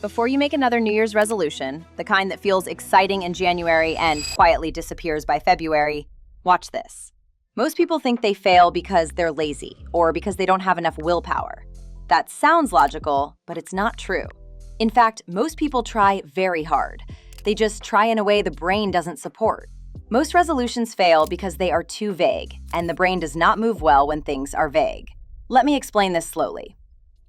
Before you make another New Year's resolution, the kind that feels exciting in January and quietly disappears by February, watch this. Most people think they fail because they're lazy or because they don't have enough willpower. That sounds logical, but it's not true. In fact, most people try very hard. They just try in a way the brain doesn't support. Most resolutions fail because they are too vague, and the brain does not move well when things are vague. Let me explain this slowly.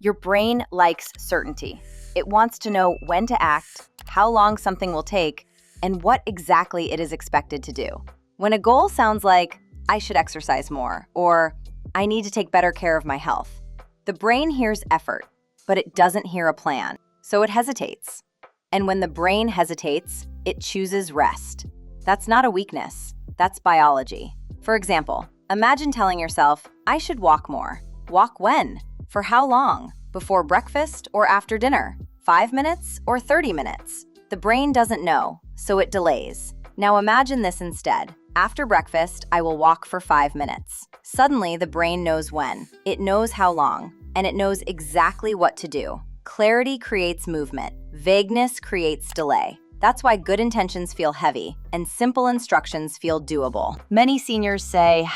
Your brain likes certainty. It wants to know when to act, how long something will take, and what exactly it is expected to do. When a goal sounds like, I should exercise more, or I need to take better care of my health, the brain hears effort, but it doesn't hear a plan, so it hesitates. And when the brain hesitates, it chooses rest. That's not a weakness, that's biology. For example, imagine telling yourself, I should walk more. Walk when? For how long? Before breakfast or after dinner? 5 minutes or 30 minutes? The brain doesn't know, so it delays. Now imagine this instead. After breakfast, I will walk for 5 minutes. Suddenly, the brain knows when. It knows how long, and it knows exactly what to do. Clarity creates movement. Vagueness creates delay. That's why good intentions feel heavy and simple instructions feel doable. Many seniors say,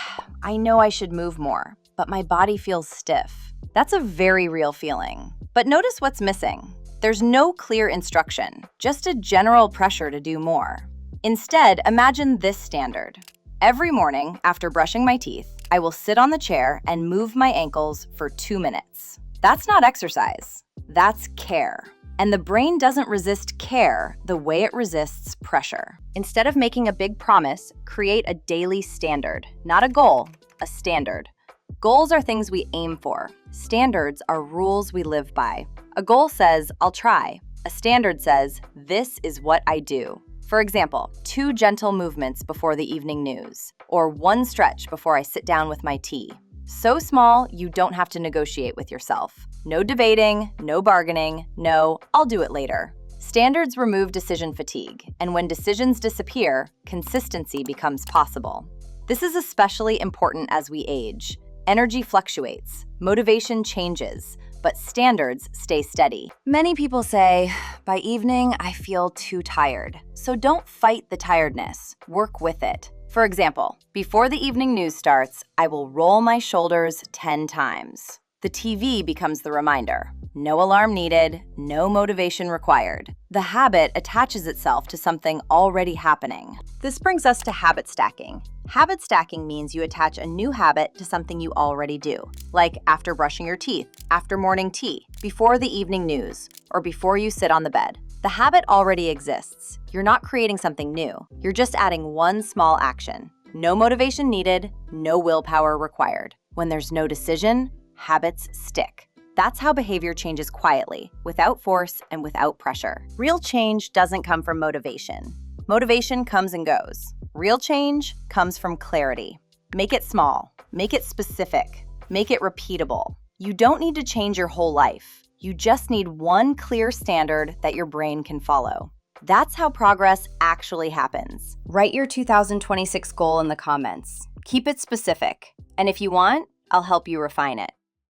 I know I should move more, but my body feels stiff. That's a very real feeling. But notice what's missing. There's no clear instruction, just a general pressure to do more. Instead, imagine this standard. Every morning, after brushing my teeth, I will sit on the chair and move my ankles for 2 minutes. That's not exercise. That's care. And the brain doesn't resist care the way it resists pressure. Instead of making a big promise, create a daily standard. Not a goal, a standard. Goals are things we aim for. Standards are rules we live by. A goal says, I'll try. A standard says, this is what I do. For example, 2 gentle movements before the evening news, or 1 stretch before I sit down with my tea. So small, you don't have to negotiate with yourself. No debating, no bargaining, no, I'll do it later. Standards remove decision fatigue, and when decisions disappear, consistency becomes possible. This is especially important as we age. Energy fluctuates, motivation changes, but standards stay steady. Many people say, by evening, I feel too tired. So don't fight the tiredness, work with it. For example, before the evening news starts, I will roll my shoulders 10 times. The TV becomes the reminder. No alarm needed, no motivation required. The habit attaches itself to something already happening. This brings us to habit stacking. Habit stacking means you attach a new habit to something you already do, like after brushing your teeth, after morning tea, before the evening news, or before you sit on the bed. The habit already exists. You're not creating something new. You're just adding one small action. No motivation needed, no willpower required. When there's no decision, habits stick. That's how behavior changes quietly, without force and without pressure. Real change doesn't come from motivation. Motivation comes and goes. Real change comes from clarity. Make it small, make it specific, make it repeatable. You don't need to change your whole life. You just need one clear standard that your brain can follow. That's how progress actually happens. Write your 2026 goal in the comments. Keep it specific. And if you want, I'll help you refine it.